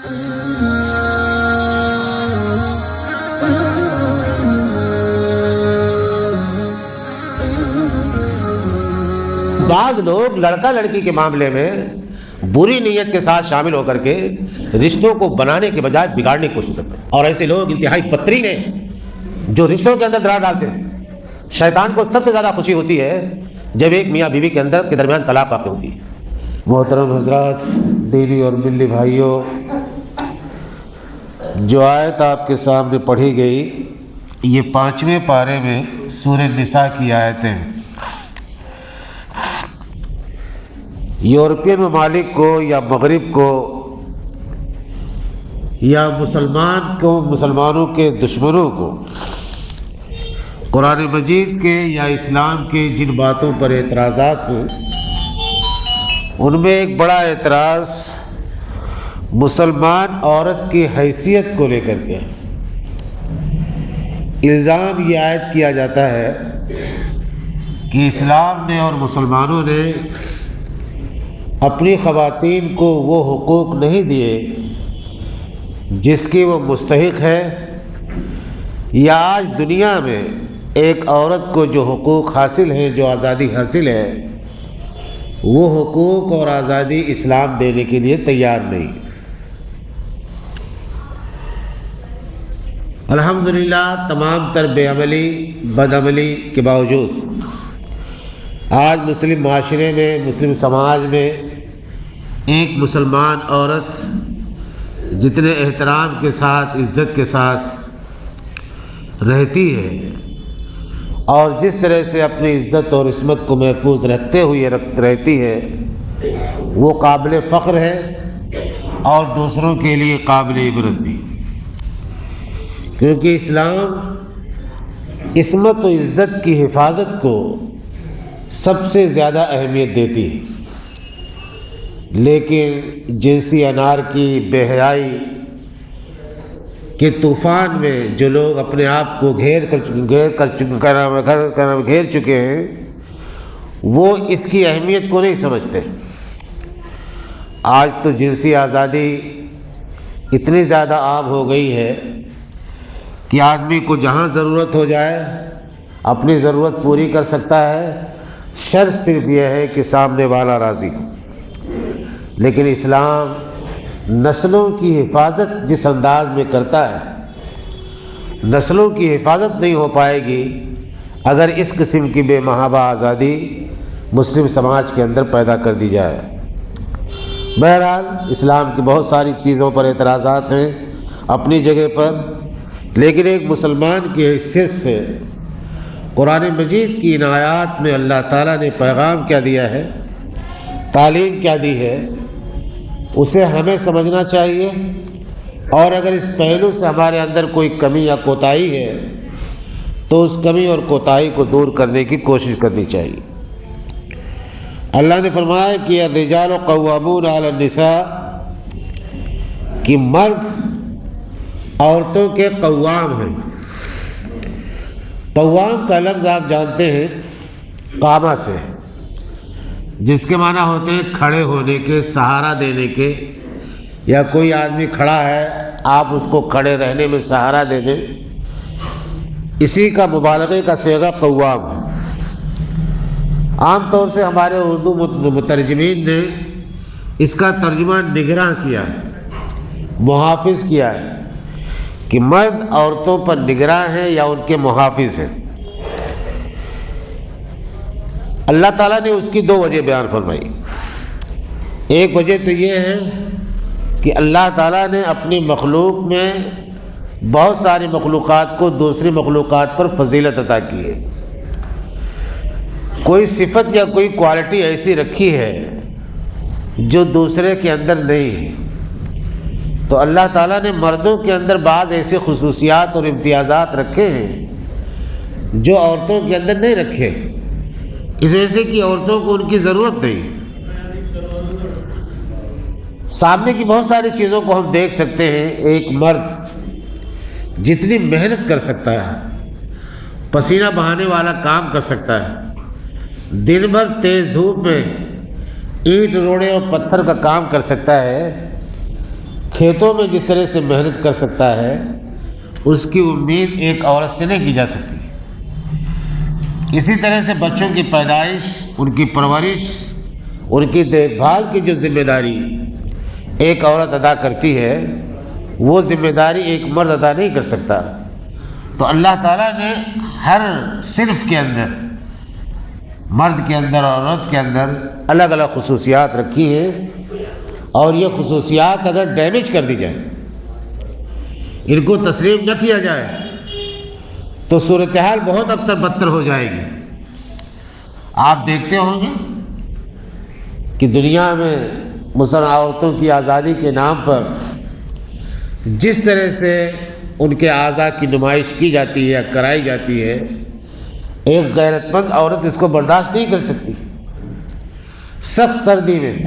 بعض لوگ لڑکا لڑکی کے معاملے میں بری نیت کے ساتھ شامل ہو کر کے رشتوں کو بنانے کے بجائے بگاڑنے کی کوشش کرتے ہیں، اور ایسے لوگ انتہائی بدترین ہیں جو رشتوں کے اندر دراڑ ڈالتے ہیں۔ شیطان کو سب سے زیادہ خوشی ہوتی ہے جب ایک میاں بیوی کے درمیان طلاق واقع ہوتی ہے۔ محترم حضرات، دینی اور ملی بھائیوں، جو آیت آپ کے سامنے پڑھی گئی یہ 5ویں پارے میں سورہ نساء کی آیتیں۔ یورپین ممالک کو یا مغرب کو یا مسلمانوں کے دشمنوں کو قرآن مجید کے یا اسلام کے جن باتوں پر اعتراضات ہیں ان میں ایک بڑا اعتراض مسلمان عورت کی حیثیت کو لے کر کے الزام یہ عائد کیا جاتا ہے کہ اسلام نے اور مسلمانوں نے اپنی خواتین کو وہ حقوق نہیں دیے جس کی وہ مستحق ہے، یا آج دنیا میں ایک عورت کو جو حقوق حاصل ہیں، جو آزادی حاصل ہے، وہ حقوق اور آزادی اسلام دینے کے لیے تیار نہیں۔ الحمدللہ تمام تر بے عملی بدعملی کے باوجود آج مسلم معاشرے میں، مسلم سماج میں ایک مسلمان عورت جتنے احترام کے ساتھ، عزت کے ساتھ رہتی ہے اور جس طرح سے اپنی عزت اور عصمت کو محفوظ رکھتے ہوئے رہتی ہے، وہ قابل فخر ہے اور دوسروں کے لیے قابل عبرت بھی، کیونکہ اسلام عصمت و عزت کی حفاظت کو سب سے زیادہ اہمیت دیتی ہے، لیکن جنسی انارکی، بے حیائی کے طوفان میں جو لوگ اپنے آپ کو گھیر چکے ہیں وہ اس کی اہمیت کو نہیں سمجھتے۔ آج تو جنسی آزادی اتنی زیادہ عام ہو گئی ہے کہ آدمی کو جہاں ضرورت ہو جائے اپنی ضرورت پوری کر سکتا ہے، شرط صرف یہ ہے کہ سامنے والا راضی ہو۔ لیکن اسلام نسلوں کی حفاظت جس انداز میں کرتا ہے، نسلوں کی حفاظت نہیں ہو پائے گی اگر اس قسم کی بے محابہ آزادی مسلم سماج کے اندر پیدا کر دی جائے۔ بہرحال اسلام کی بہت ساری چیزوں پر اعتراضات ہیں اپنی جگہ پر، لیکن ایک مسلمان کی حیثیت سے قرآن مجید کی ان آیات میں اللہ تعالیٰ نے پیغام کیا دیا ہے، تعلیم کیا دی ہے، اسے ہمیں سمجھنا چاہیے، اور اگر اس پہلو سے ہمارے اندر کوئی کمی یا کوتاہی ہے تو اس کمی اور کوتاہی کو دور کرنے کی کوشش کرنی چاہیے۔ اللہ نے فرمایا کہ الرجال قوامون علی النساء، کہ مرد عورتوں کے قوام ہیں۔ قوام کا لفظ آپ جانتے ہیں قامہ سے، جس کے معنی ہوتے ہیں کھڑے ہونے کے، سہارا دینے کے، یا کوئی آدمی کھڑا ہے آپ اس کو کھڑے رہنے میں سہارا دے دیں، اسی کا مبالغے کا صیغہ قوام ہے۔ عام طور سے ہمارے اردو مترجمین نے اس کا ترجمہ نگراں کیا ہے، محافظ کیا ہے، کہ مرد عورتوں پر نگراں ہیں یا ان کے محافظ ہیں۔ اللہ تعالیٰ نے اس کی دو وجہ بیان فرمائی۔ ایک وجہ تو یہ ہے کہ اللہ تعالیٰ نے اپنی مخلوق میں بہت ساری مخلوقات کو دوسری مخلوقات پر فضیلت عطا کی ہے، کوئی صفت یا کوئی کوالٹی ایسی رکھی ہے جو دوسرے کے اندر نہیں ہے۔ تو اللہ تعالیٰ نے مردوں کے اندر بعض ایسے خصوصیات اور امتیازات رکھے ہیں جو عورتوں کے اندر نہیں رکھے، اس وجہ سے کہ عورتوں کو ان کی ضرورت نہیں۔ سامنے کی بہت ساری چیزوں کو ہم دیکھ سکتے ہیں۔ ایک مرد جتنی محنت کر سکتا ہے، پسینہ بہانے والا کام کر سکتا ہے، دن بھر تیز دھوپ میں اینٹ روڑے اور پتھر کا کام کر سکتا ہے، کھیتوں میں جس طرح سے محنت کر سکتا ہے اس کی امید ایک عورت سے نہیں کی جا سکتی۔ اسی طرح سے بچوں کی پیدائش، ان کی پرورش، ان کی دیکھ بھال کی جو ذمہ داری ایک عورت ادا کرتی ہے وہ ذمہ داری ایک مرد ادا نہیں کر سکتا۔ تو اللہ تعالیٰ نے ہر صنف کے اندر، مرد کے اندر اور عورت کے اندر الگ الگ خصوصیات رکھی ہیں، اور یہ خصوصیات اگر ڈیمیج کر دی جائیں، ان کو تسلیم نہ کیا جائے تو صورتحال بہت ابتر بدتر ہو جائے گی۔ آپ دیکھتے ہوں گے کہ دنیا میں مسلمان عورتوں کی آزادی کے نام پر جس طرح سے ان کے اعضاء کی نمائش کی جاتی ہے یا کرائی جاتی ہے، ایک غیرت مند عورت اس کو برداشت نہیں کر سکتی۔ سخت سردی میں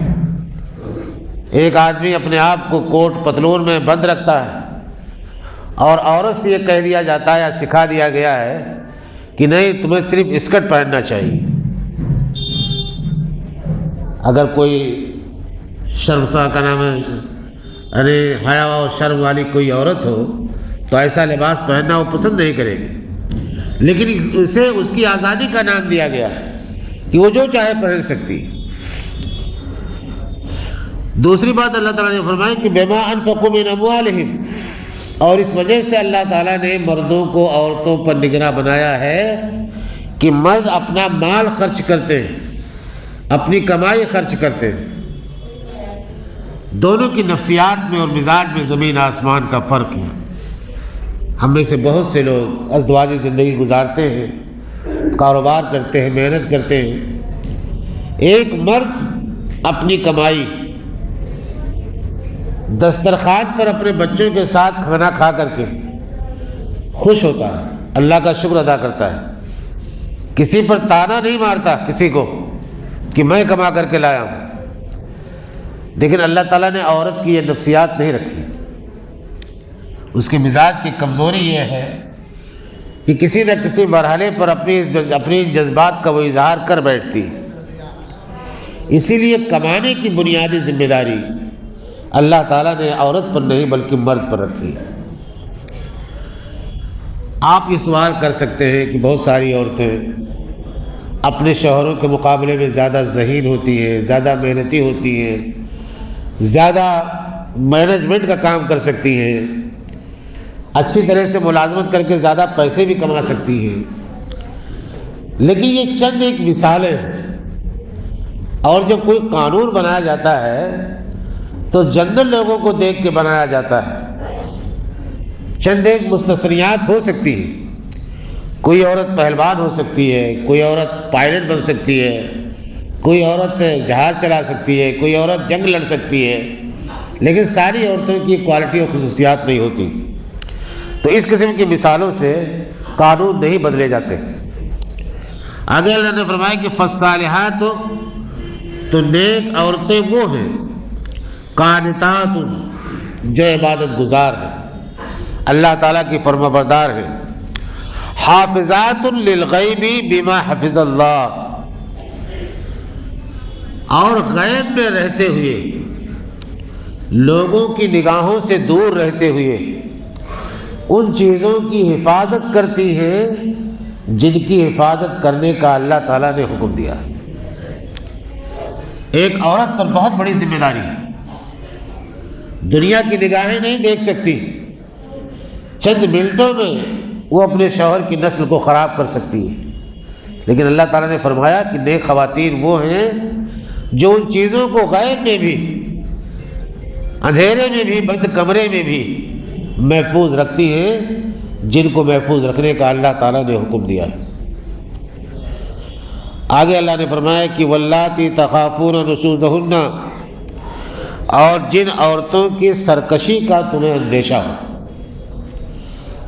ایک آدمی اپنے آپ کو کوٹ پتلون میں بند رکھتا ہے، اور عورت سے یہ کہہ دیا جاتا ہے یا سکھا دیا گیا ہے کہ نہیں، تمہیں صرف اسکرٹ پہننا چاہیے۔ اگر کوئی شرمسا کا نام ہے، یعنی حیا و شرم والی کوئی عورت ہو تو ایسا لباس پہننا وہ پسند نہیں کرے گی، لیکن اسے اس کی آزادی کا نام دیا گیا کہ وہ جو چاہے پہن سکتی۔ دوسری بات اللہ تعالیٰ نے فرمائی کہ بما انفقوا من اموالہم، اور اس وجہ سے اللہ تعالیٰ نے مردوں کو عورتوں پر نگراں بنایا ہے کہ مرد اپنا مال خرچ کرتے ہیں، اپنی کمائی خرچ کرتے ہیں۔ دونوں کی نفسیات میں اور مزاج میں زمین آسمان کا فرق ہے۔ ہم میں سے بہت سے لوگ ازدواجی زندگی گزارتے ہیں، کاروبار کرتے ہیں، محنت کرتے ہیں۔ ایک مرد اپنی کمائی دسترخوان پر اپنے بچوں کے ساتھ کھانا کھا کر کے خوش ہوتا ہے، اللہ کا شکر ادا کرتا ہے، کسی پر تانا نہیں مارتا کسی کو کہ میں کما کر کے لایا ہوں۔ لیکن اللہ تعالیٰ نے عورت کی یہ نفسیات نہیں رکھی۔ اس کے مزاج کی کمزوری یہ ہے کہ کسی نہ کسی مرحلے پر اپنی جذبات کا وہ اظہار کر بیٹھتی ہے۔ اسی لیے کمانے کی بنیادی ذمہ داری اللہ تعالیٰ نے عورت پر نہیں بلکہ مرد پر رکھی ہے۔ آپ یہ سوال کر سکتے ہیں کہ بہت ساری عورتیں اپنے شوہروں کے مقابلے میں زیادہ ذہین ہوتی ہیں، زیادہ محنتی ہوتی ہیں، زیادہ مینجمنٹ کا کام کر سکتی ہیں، اچھی طرح سے ملازمت کر کے زیادہ پیسے بھی کما سکتی ہیں۔ لیکن یہ چند ایک مثالیں ہیں، اور جب کوئی قانون بنایا جاتا ہے تو جنرل لوگوں کو دیکھ کے بنایا جاتا ہے۔ چند ایک مستثنیات ہو سکتی ہیں، کوئی عورت پہلوان ہو سکتی ہے، کوئی عورت پائلٹ بن سکتی ہے، کوئی عورت جہاز چلا سکتی ہے، کوئی عورت جنگ لڑ سکتی ہے، لیکن ساری عورتوں کی کوالٹی اور خصوصیات نہیں ہوتی۔ تو اس قسم کی مثالوں سے قانون نہیں بدلے جاتے۔ آگے اللہ نے فرمایا کہ فالصالحات، تو نیک عورتیں وہ ہیں، قانتات، جو عبادت گزار ہیں، اللہ تعالیٰ کی فرما بردار ہیں، حافظات للغیب بما حفظ اللہ، اور غیب میں رہتے ہوئے، لوگوں کی نگاہوں سے دور رہتے ہوئے ان چیزوں کی حفاظت کرتی ہیں جن کی حفاظت کرنے کا اللہ تعالیٰ نے حکم دیا۔ ایک عورت پر بہت بڑی ذمہ داری ہے، دنیا کی نگاہیں نہیں دیکھ سکتی، چند منٹوں میں وہ اپنے شوہر کی نسل کو خراب کر سکتی ہے۔ لیکن اللہ تعالیٰ نے فرمایا کہ نیک خواتین وہ ہیں جو ان چیزوں کو غیب میں بھی، اندھیرے میں بھی، بند کمرے میں بھی محفوظ رکھتی ہیں، جن کو محفوظ رکھنے کا اللہ تعالیٰ نے حکم دیا ہے۔ آگے اللہ نے فرمایا کہ واللاتی تخافون نشوزہن، اور جن عورتوں کی سرکشی کا تمہیں اندیشہ ہو۔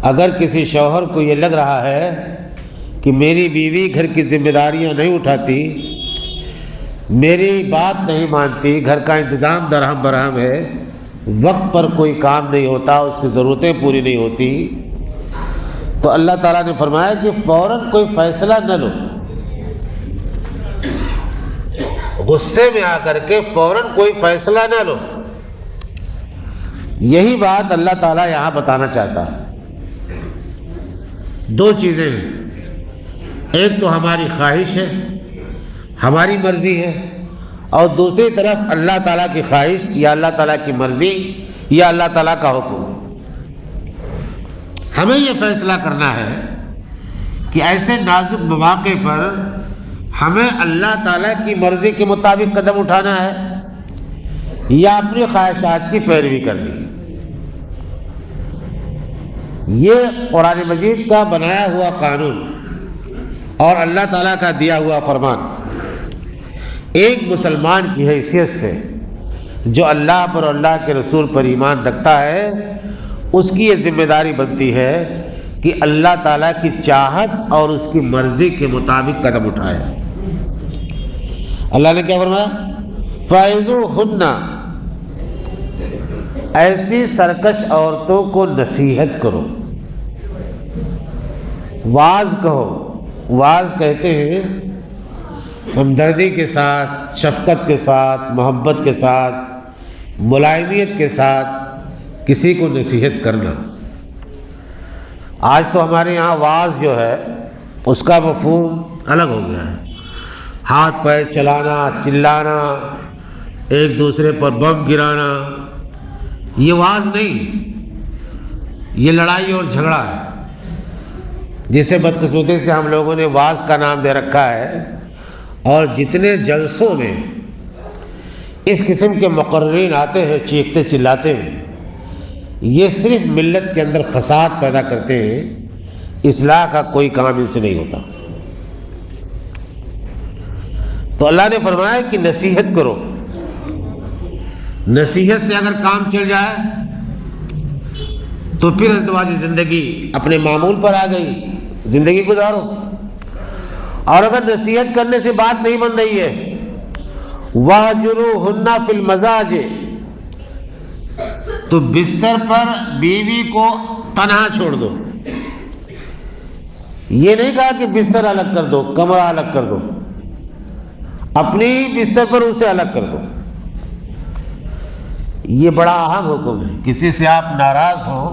اگر کسی شوہر کو یہ لگ رہا ہے کہ میری بیوی گھر کی ذمہ داریاں نہیں اٹھاتی، میری بات نہیں مانتی، گھر کا انتظام درہم برہم ہے، وقت پر کوئی کام نہیں ہوتا، اس کی ضرورتیں پوری نہیں ہوتی، تو اللہ تعالیٰ نے فرمایا کہ فوراً کوئی فیصلہ نہ لو، غصے میں آ کر کے فوراً کوئی فیصلہ نہ لو، یہی بات اللہ تعالیٰ یہاں بتانا چاہتا ہے۔ دو چیزیں ہیں، ایک تو ہماری خواہش ہے، ہماری مرضی ہے، اور دوسری طرف اللہ تعالیٰ کی خواہش یا اللہ تعالیٰ کی مرضی یا اللہ تعالیٰ کا حکم۔ ہمیں یہ فیصلہ کرنا ہے کہ ایسے نازک مواقع پر ہمیں اللہ تعالیٰ کی مرضی کے مطابق قدم اٹھانا ہے یا اپنی خواہشات کی پیروی کرنی ہے۔ یہ قرآن مجید کا بنایا ہوا قانون اور اللہ تعالیٰ کا دیا ہوا فرمان ایک مسلمان کی حیثیت سے جو اللہ پر اور اللہ کے رسول پر ایمان رکھتا ہے، اس کی یہ ذمہ داری بنتی ہے کہ اللہ تعالیٰ کی چاہت اور اس کی مرضی کے مطابق قدم اٹھائے۔ اللہ نے کیا فرمایا؟ فَعِظُوهُنَّ، ایسی سرکش عورتوں کو نصیحت کرو، واعظ کہو۔ واعظ کہتے ہیں ہمدردی کے ساتھ، شفقت کے ساتھ، محبت کے ساتھ، ملائمیت کے ساتھ کسی کو نصیحت کرنا۔ آج تو ہمارے یہاں واعظ جو ہے اس کا مفہوم الگ ہو گیا ہے، ہاتھ پیر چلانا، چلانا، ایک دوسرے پر بم گرانا، یہ واعظ نہیں، یہ لڑائی اور جھگڑا ہے، جسے بدقسمتی سے ہم لوگوں نے واعظ کا نام دے رکھا ہے۔ اور جتنے جلسوں میں اس قسم کے مقررین آتے ہیں، چیختے چلاتے ہیں، یہ صرف ملت کے اندر فساد پیدا کرتے ہیں، اصلاح کا کوئی کام ان سے نہیں ہوتا۔ تو اللہ نے فرمایا کہ نصیحت کرو، نصیحت سے اگر کام چل جائے تو پھر ازدواجی زندگی اپنے معمول پر آ گئی، زندگی گزارو۔ اور اگر نصیحت کرنے سے بات نہیں بن رہی ہے، وَاهْجُرُوهُنَّ فِي الْمَضَاجِعِ، تو بستر پر بیوی کو تنہا چھوڑ دو۔ یہ نہیں کہا کہ بستر الگ کر دو، کمرہ الگ کر دو، اپنی بستر پر اسے الگ کر دو۔ یہ بڑا اہم حکم ہے۔ کسی سے آپ ناراض ہوں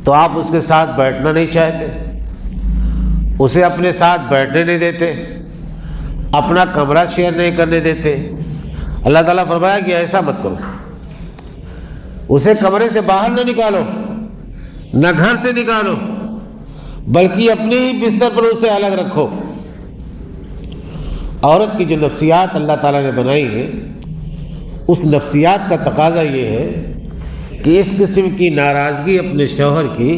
تو آپ اس کے ساتھ بیٹھنا نہیں چاہتے، اسے اپنے ساتھ بیٹھنے نہیں دیتے، اپنا کمرہ شیئر نہیں کرنے دیتے۔ اللہ تعالیٰ فرمایا کہ ایسا مت کرو، اسے کمرے سے باہر نہ نکالو، نہ گھر سے نکالو، بلکہ اپنے ہی بستر پر اسے الگ رکھو۔ عورت کی جو نفسیات اللہ تعالیٰ نے بنائی ہے، اس نفسیات کا تقاضا یہ ہے کہ اس قسم کی ناراضگی اپنے شوہر کی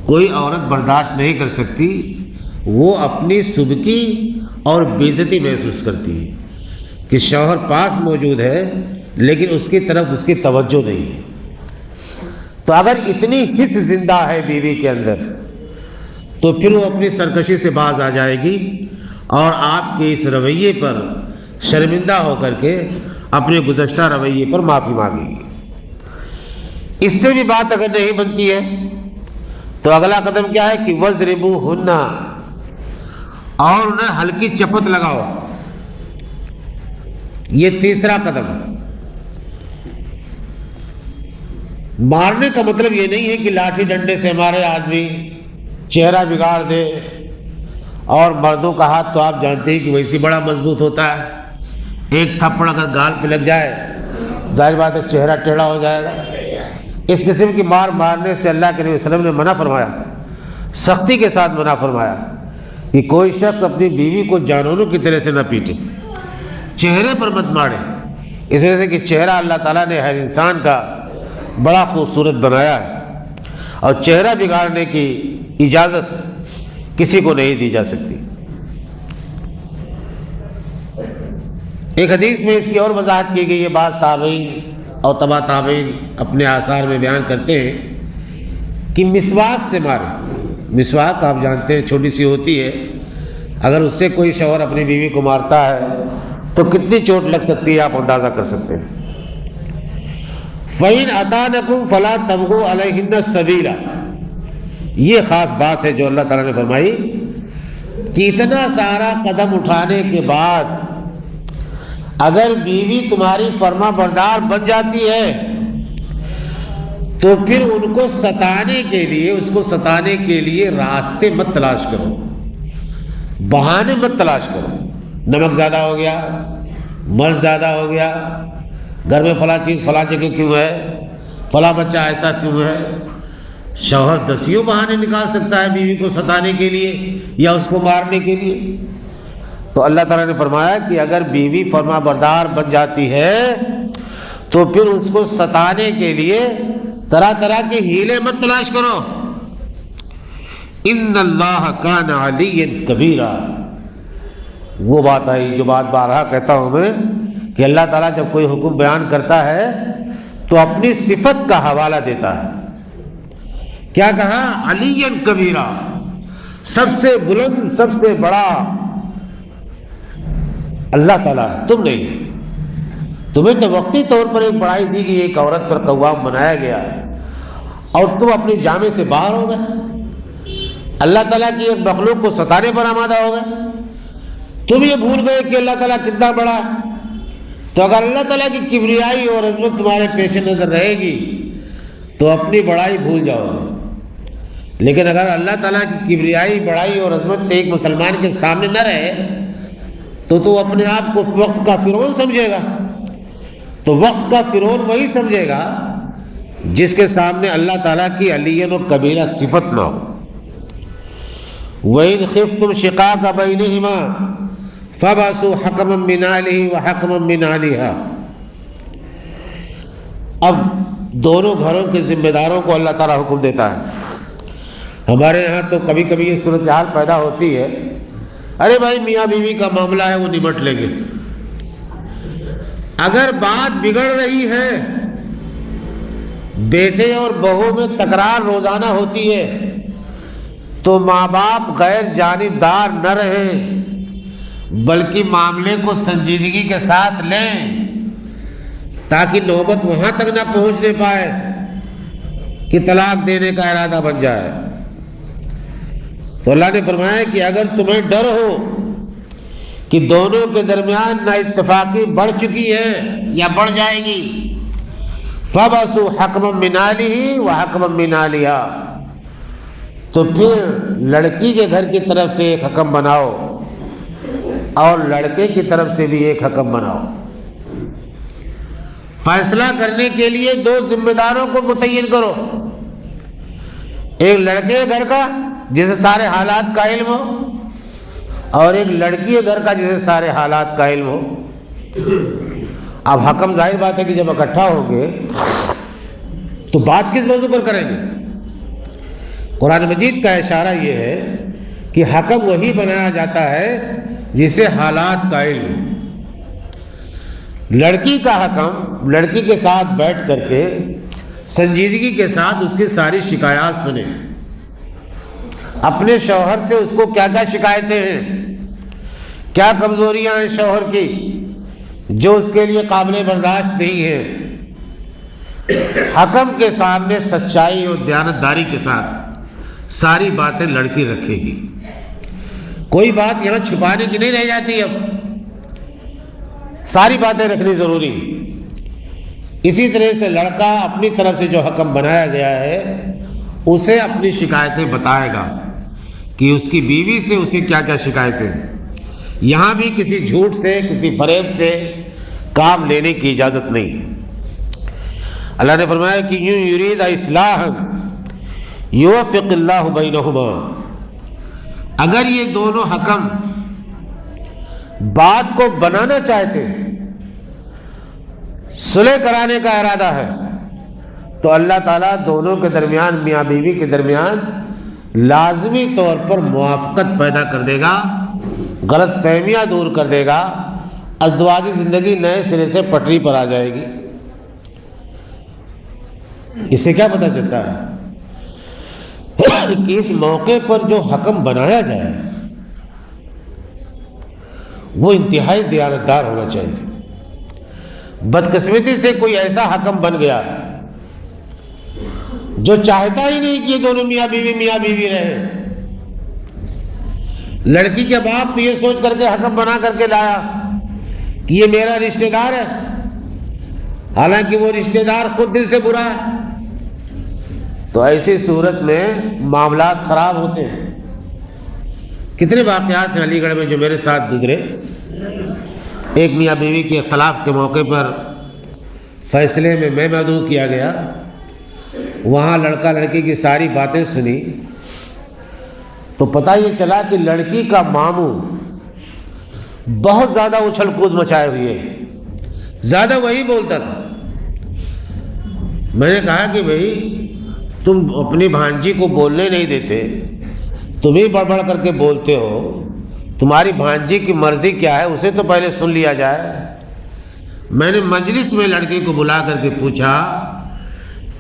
کوئی عورت برداشت نہیں کر سکتی، وہ اپنی سبکی اور بے عزتی محسوس کرتی ہے کہ شوہر پاس موجود ہے لیکن اس کی طرف اس کی توجہ نہیں ہے۔ تو اگر اتنی حس زندہ ہے بیوی کے اندر تو پھر وہ اپنی سرکشی سے باز آ جائے گی اور آپ کے اس رویے پر شرمندہ ہو کر کے اپنے گزشتہ رویے پر معافی مانگے گی۔ اس سے بھی بات اگر نہیں بنتی ہے تو اگلا قدم کیا ہے کہ وَاضْرِبُوهُنَّ، اور انہیں ہلکی چپت لگاؤ۔ یہ تیسرا قدم ہے۔ مارنے کا مطلب یہ نہیں ہے کہ لاٹھی ڈنڈے سے ہمارے آدمی چہرہ بگاڑ دے، اور مردوں کا ہاتھ تو آپ جانتے ہیں کہ ویسے بڑا مضبوط ہوتا ہے، ایک تھپڑ اگر گال پہ لگ جائے ظاہر بات ہے چہرہ ٹیڑھا ہو جائے گا۔ اس قسم کی مارنے سے اللہ کے نبی صلی اللہ علیہ وسلم نے منع فرمایا، سختی کے ساتھ منع فرمایا کہ کوئی شخص اپنی بیوی کو جانوروں کی طرح سے نہ پیٹے، چہرے پر مت مارے، اس وجہ سے کہ چہرہ اللہ تعالیٰ نے ہر انسان کا بڑا خوبصورت بنایا ہے، اور چہرہ بگاڑنے کی اجازت کسی کو نہیں دی جا سکتی۔ ایک حدیث میں اس کی اور وضاحت کی گئی ہے، بعض تابعین اور تبع تابعین اپنے آثار میں بیان کرتے ہیں کہ مسواک سے مارے۔ مسواک آپ جانتے ہیں چھوٹی سی ہوتی ہے، اگر اس سے کوئی شوہر اپنی بیوی کو مارتا ہے تو کتنی چوٹ لگ سکتی ہے آپ اندازہ کر سکتے ہیں۔ فَإِنْ أَطَعْنَكُمْ فَلَا تَبْغُوا عَلَيْهِنَّ السَّبِيلَ، یہ خاص بات ہے جو اللہ تعالیٰ نے فرمائی کہ اتنا سارا قدم اٹھانے کے بعد اگر بیوی تمہاری فرما بردار بن جاتی ہے تو پھر ان کو ستانے کے لیے، اس کو ستانے کے لیے راستے مت تلاش کرو، بہانے مت تلاش کرو۔ نمک زیادہ ہو گیا، مرچ زیادہ ہو گیا، گھر میں فلاں چیز فلاں جگہ کیوں ہے، فلاں بچہ ایسا کیوں ہے۔ شوہر دسیوں بہانے نکال سکتا ہے بیوی کو ستانے کے لیے یا اس کو مارنے کے لیے۔ تو اللہ تعالیٰ نے فرمایا کہ اگر بیوی فرما بردار بن جاتی ہے تو پھر اس کو ستانے کے لیے طرح طرح کے ہیلے مت تلاش کرو۔ ان اللہ کان علیا کبیرا، وہ بات آئی جو بات بارہا کہتا ہوں میں کہ اللہ تعالیٰ جب کوئی حکم بیان کرتا ہے تو اپنی صفت کا حوالہ دیتا ہے۔ کیا کہا؟ علیا کبیرا، سب سے بلند، سب سے بڑا اللہ تعالیٰ ہے، تم نہیں۔ تمہیں تو وقتی طور پر ایک بڑائی دی گئی، ایک عورت پر قوام بنایا گیا اور تم اپنی جامے سے باہر ہو گئے، اللہ تعالیٰ کی ایک مخلوق کو ستانے پر آمادہ ہو گئے۔ تم یہ بھول گئے کہ اللہ تعالیٰ کتنا بڑا ہے۔ تو اگر اللہ تعالیٰ کی کبریائی اور عظمت تمہارے پیش نظر رہے گی تو اپنی بڑائی بھول جاؤ گے، لیکن اگر اللہ تعالیٰ کی کبریائی، بڑائی اور عظمت ایک مسلمان کے سامنے نہ رہے تو تو اپنے آپ کو وقت کا فرعون سمجھے گا۔ تو وقت کا فرعون وہی سمجھے گا جس کے سامنے اللہ تعالیٰ کی علیہ و کبیرہ صفت نہ ہو۔ وَإِنْ خِفْتُمْ شِقَاقَ بَيْنِهِمَا فَبَعْثُوا حَكَمًا مِّنْ أَهْلِهِ وَحَكَمًا مِّنْ أَهْلِهَا۔ اب دونوں گھروں کے ذمہ داروں کو اللہ تعالیٰ حکم دیتا ہے۔ ہمارے ہاں تو کبھی کبھی یہ صورتحال پیدا ہوتی ہے، ارے بھائی میاں بیوی کا معاملہ ہے وہ نمٹ لیں گے۔ اگر بات بگڑ رہی ہے، بیٹے اور بہو میں تکرار روزانہ ہوتی ہے، تو ماں باپ غیر جانبدار نہ رہیں بلکہ معاملے کو سنجیدگی کے ساتھ لیں تاکہ نوبت وہاں تک نہ پہنچنے پائے کہ طلاق دینے کا ارادہ بن جائے۔ تو اللہ نے فرمایا کہ اگر تمہیں ڈر ہو کہ دونوں کے درمیان نا اتفاقی بڑھ چکی ہے یا بڑھ جائے گی، فَبَعْثُوا حَكَمًا مِّنْ أَهْلِهِ وَحَكَمًا مِّنْ أَهْلِهَا، تو پھر لڑکی کے گھر کی طرف سے ایک حکم بناؤ اور لڑکے کی طرف سے بھی ایک حکم بناؤ۔ فیصلہ کرنے کے لیے دو ذمہ داروں کو متعین کرو، ایک لڑکے کے گھر کا جسے سارے حالات کا علم ہو اور ایک لڑکی کے گھر کا جسے سارے حالات کا علم ہو۔ اب حکم ظاہر بات ہے کہ جب اکٹھا ہوں گے تو بات کس موضوع پر کریں گے؟ قرآن مجید کا اشارہ یہ ہے کہ حکم وہی بنایا جاتا ہے جسے حالات کا علم ہو۔ لڑکی کا حکم لڑکی کے ساتھ بیٹھ کر کے سنجیدگی کے ساتھ اس کی ساری شکایات سنیں، اپنے شوہر سے اس کو کیا کیا شکایتیں ہیں، کیا کمزوریاں ہیں شوہر کی جو اس کے لیے قابل برداشت نہیں ہے۔ حکم کے سامنے سچائی اور دیانتداری کے ساتھ ساری باتیں لڑکی رکھے گی، کوئی بات یہاں چھپانے کی نہیں رہ جاتی، اب ساری باتیں رکھنی ضروری۔ اسی طرح سے لڑکا اپنی طرف سے جو حکم بنایا گیا ہے اسے اپنی شکایتیں بتائے گا کہ اس کی بیوی سے اسے کیا کیا شکایتیں ہیں۔ یہاں بھی کسی جھوٹ سے، کسی فریب سے کام لینے کی اجازت نہیں۔ اللہ نے فرمایا کہ یوں یرید اصلاحا یوفق اللہ بینہما، اگر یہ دونوں حکم بات کو بنانا چاہتے ہیں، صلح کرانے کا ارادہ ہے، تو اللہ تعالیٰ دونوں کے درمیان، میاں بیوی کے درمیان لازمی طور پر موافقت پیدا کر دے گا، غلط فہمیاں دور کر دے گا، ازدواجی زندگی نئے سرے سے پٹری پر آ جائے گی۔ اس سے کیا پتہ چلتا ہے کہ اس موقع پر جو حکم بنایا جائے وہ انتہائی دیانتدار ہونا چاہیے۔ بدقسمتی سے کوئی ایسا حکم بن گیا جو چاہتا ہی نہیں کہ یہ دونوں میاں بیوی رہے، لڑکی کے باپ یہ سوچ کر کے حکم بنا کر کے لایا کہ یہ میرا رشتہ دار ہے، حالانکہ وہ رشتہ دار خود دل سے برا ہے، تو ایسی صورت میں معاملات خراب ہوتے ہیں۔ کتنے واقعات ہیں علی گڑھ میں جو میرے ساتھ گزرے۔ ایک میاں بیوی کے اختلاف کے موقع پر فیصلے میں مدعو کیا گیا، وہاں لڑکا لڑکی کی ساری باتیں سنی تو پتہ یہ چلا کہ لڑکی کا ماموں بہت زیادہ اچھل کود مچائے ہوئے، زیادہ وہی بولتا تھا۔ میں نے کہا کہ بھئی تم اپنی بھانجی کو بولنے نہیں دیتے، تم ہی بڑھ بڑھ کر کے بولتے ہو، تمہاری بھانجی کی مرضی کیا ہے اسے تو پہلے سن لیا جائے۔ میں نے مجلس میں لڑکی کو بلا کر کے پوچھا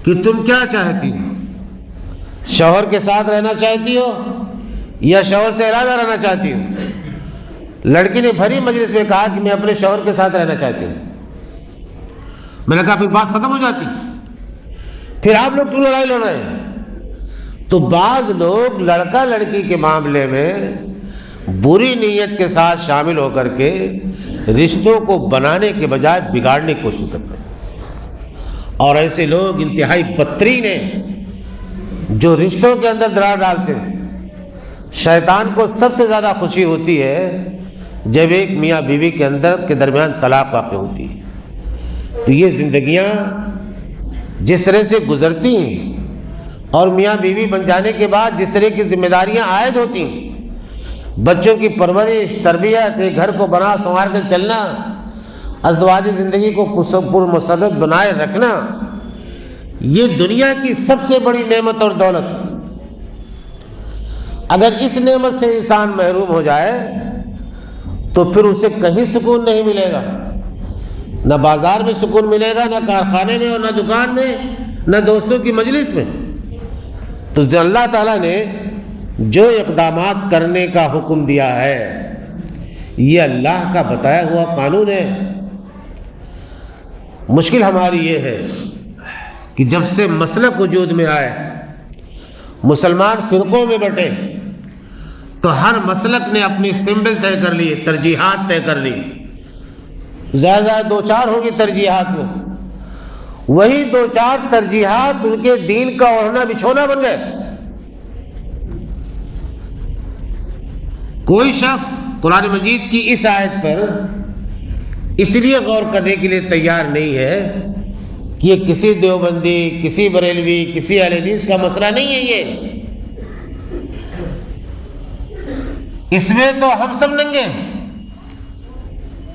کہ تم کیا چاہتی ہو، شوہر کے ساتھ رہنا چاہتی ہو یا شوہر سے علیحدہ رہنا چاہتی ہو؟ لڑکی نے بھری مجلس میں کہا کہ میں اپنے شوہر کے ساتھ رہنا چاہتی ہوں۔ میں نے کہا پھر بات ختم ہو جاتی، پھر آپ لوگ کیوں لڑائی لڑ رہے ہیں؟ تو بعض لوگ لڑکا لڑکی کے معاملے میں بری نیت کے ساتھ شامل ہو کر کے رشتوں کو بنانے کے بجائے بگاڑنے کی کوشش کرتے ہیں، اور ایسے لوگ انتہائی بدترین ہیں جو رشتوں کے اندر دراڑ ڈالتے ہیں۔ شیطان کو سب سے زیادہ خوشی ہوتی ہے جب ایک میاں بیوی کے درمیان طلاق واقع ہوتی ہے، تو یہ زندگیاں جس طرح سے گزرتی ہیں اور میاں بیوی بن جانے کے بعد جس طرح کی ذمہ داریاں عائد ہوتی ہیں، بچوں کی پرورش، تربیت، ایک گھر کو بنا سنوار کے چلنا، ازدواجی زندگی کو پرمسرت بنائے رکھنا، یہ دنیا کی سب سے بڑی نعمت اور دولت۔ اگر اس نعمت سے انسان محروم ہو جائے تو پھر اسے کہیں سکون نہیں ملے گا، نہ بازار میں سکون ملے گا، نہ کارخانے میں اور نہ دکان میں، نہ دوستوں کی مجلس میں۔ تو اللہ تعالیٰ نے جو اقدامات کرنے کا حکم دیا ہے یہ اللہ کا بتایا ہوا قانون ہے۔ مشکل ہماری یہ ہے کہ جب سے مسلک وجود میں آئے، مسلمان فرقوں میں بٹے، تو ہر مسلک نے اپنی سمبل طے کر لی، ترجیحات طے کر لی، زیادہ دو چار ہوگی ترجیحات میں، وہی دو چار ترجیحات ان کے دین کا اوڑھنا بچھونا بن گئے۔ کوئی شخص قرآن مجید کی اس آیت پر اس لیے غور کرنے کے لیے تیار نہیں ہے کہ یہ کسی دیوبندی، کسی بریلوی، کسی اہل حدیث کا مسئلہ نہیں ہے، یہ اس میں تو ہم سب ننگے ہیں،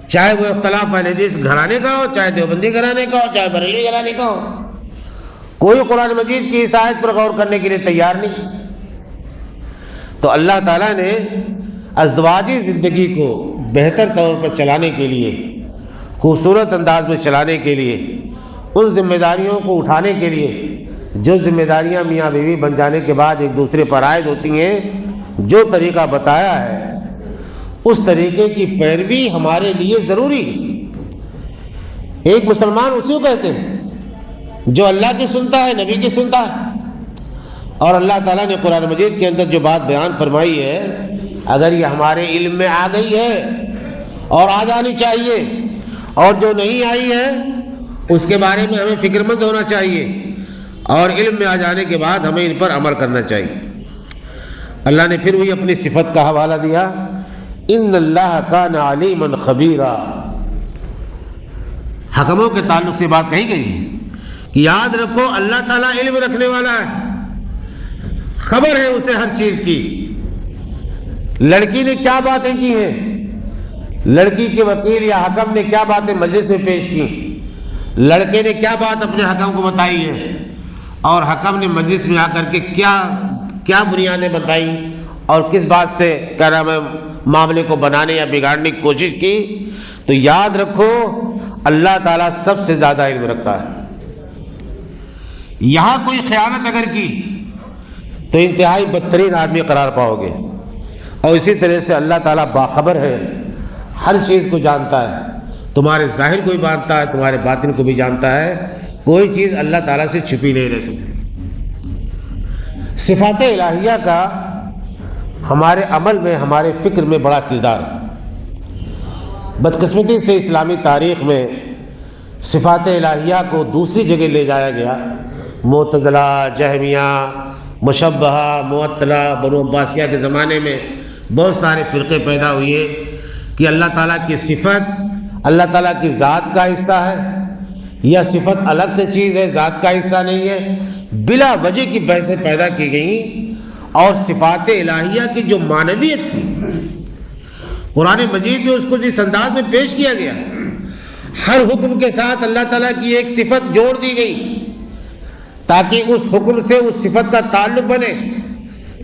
چاہے وہ اختلاف اہل حدیث گھرانے کا ہو، چاہے دیوبندی گھرانے کا ہو، چاہے بریلوی گھرانے کا ہو، کوئی قرآن مجید کی اس آیت پر غور کرنے کے لیے تیار نہیں۔ تو اللہ تعالیٰ نے ازدواجی زندگی کو بہتر طور پر چلانے کے لیے، خوبصورت انداز میں چلانے کے لیے، ان ذمہ داریوں کو اٹھانے کے لیے جو ذمہ داریاں میاں بیوی بن جانے کے بعد ایک دوسرے پر عائد ہوتی ہیں، جو طریقہ بتایا ہے اس طریقے کی پیروی ہمارے لیے ضروری ہے۔ ایک مسلمان اسی کو کہتے ہیں جو اللہ کی سنتا ہے، نبی کی سنتا ہے، اور اللہ تعالیٰ نے قرآن مجید کے اندر جو بات بیان فرمائی ہے، اگر یہ ہمارے علم میں آ گئی ہے اور آ جانی چاہیے، اور جو نہیں آئی ہے اس کے بارے میں ہمیں فکر مند ہونا چاہیے، اور علم میں آ جانے کے بعد ہمیں ان پر عمل کرنا چاہیے۔ اللہ نے پھر وہی اپنی صفت کا حوالہ دیا، ان اللہ کان علیما خبیرا۔ حکموں کے تعلق سے بات کہی گئی ہے کہ یاد رکھو اللہ تعالیٰ علم رکھنے والا ہے، خبر ہے اسے ہر چیز کی۔ لڑکی نے کیا باتیں کی ہیں، لڑکی کے وکیل یا حکم نے کیا باتیں مجلس میں پیش کی، لڑکے نے کیا بات اپنے حکم کو بتائی ہے، اور حکم نے مجلس میں آ کر کے کیا بنیادیں بتائی، اور کس بات سے کہہ رہا میں معاملے کو بنانے یا بگاڑنے کی کوشش کی۔ تو یاد رکھو اللہ تعالیٰ سب سے زیادہ علم رکھتا ہے۔ یہاں کوئی خیانت اگر کی تو انتہائی بدترین آدمی قرار پاؤ گے، اور اسی طرح سے اللہ تعالیٰ باخبر ہے، ہر چیز کو جانتا ہے، تمہارے ظاہر کو بھی جانتا ہے، تمہارے باطن کو بھی جانتا ہے، کوئی چیز اللہ تعالیٰ سے چھپی نہیں رہ سکتی۔ صفات الہیہ کا ہمارے عمل میں، ہمارے فکر میں بڑا کردار ہے۔ بدقسمتی سے اسلامی تاریخ میں صفات الہیہ کو دوسری جگہ لے جایا گیا، معتزلہ، جہمیہ، مشبہہ، معطلہ، بنو عباسیہ کے زمانے میں بہت سارے فرقے پیدا ہوئے کہ اللہ تعالیٰ کی صفت اللہ تعالیٰ کی ذات کا حصہ ہے یا صفت الگ سے چیز ہے، ذات کا حصہ نہیں ہے، بلا وجہ کی بحثیں پیدا کی گئیں۔ اور صفات الہیہ کی جو معنویت تھی قرآن مجید میں اس کو جس انداز میں پیش کیا گیا، ہر حکم کے ساتھ اللہ تعالیٰ کی ایک صفت جوڑ دی گئی تاکہ اس حکم سے اس صفت کا تعلق بنے۔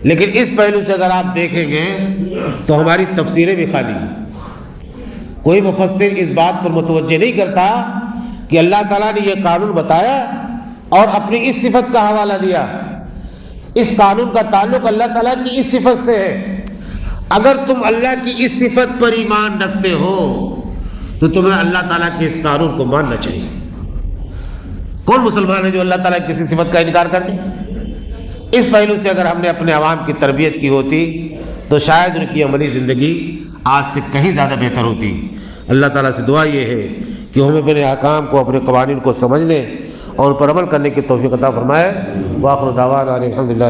لیکن اس پہلو سے اگر آپ دیکھیں گے تو ہماری تفسیریں بھی خالی ہیں۔ کوئی مفسر اس بات پر متوجہ نہیں کرتا کہ اللہ تعالیٰ نے یہ قانون بتایا اور اپنی اس صفت کا حوالہ دیا، اس قانون کا تعلق اللہ تعالیٰ کی اس صفت سے ہے۔ اگر تم اللہ کی اس صفت پر ایمان رکھتے ہو تو تمہیں اللہ تعالیٰ کے اس قانون کو ماننا چاہیے۔ کون مسلمان ہے جو اللہ تعالیٰ کی کسی صفت کا انکار کر دے؟ اس پہلو سے اگر ہم نے اپنے عوام کی تربیت کی ہوتی تو شاید ان کی عملی زندگی آج سے کہیں زیادہ بہتر ہوتی۔ اللہ تعالیٰ سے دعا یہ ہے کہ ہمیں اپنے احکام کو، اپنے قوانین کو سمجھنے اور پر عمل کرنے کی توفیق عطا فرمائے۔ وآخر دعوانا الحمدللہ۔